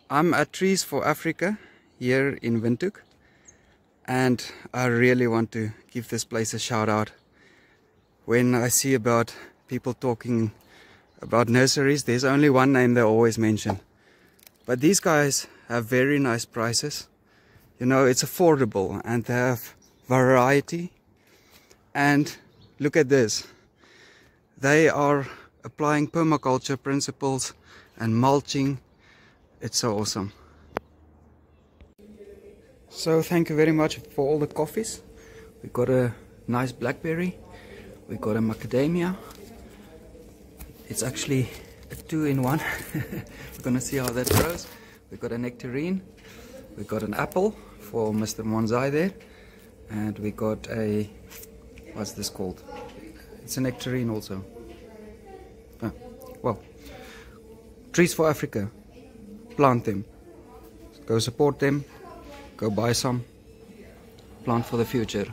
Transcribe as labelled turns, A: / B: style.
A: I'm at Trees for Africa here in Windhoek, and I really want to give this place a shout out. When I see about people talking about nurseries, there's only one name they always mention. But these guys have very nice prices. You know, it's affordable and they have variety. And look at this. They are applying permaculture principles and mulching. It's so awesome. So thank you very much for all the coffees. We got a nice blackberry. We got a macadamia. It's actually a 2-in-1. We're gonna see how that goes. We got a nectarine. We got an apple for Mr. Monzai there. And we got a, what's this called? It's a nectarine also. Well, Trees for Africa. Plant them. Go support them. Go buy some. Plant for the future.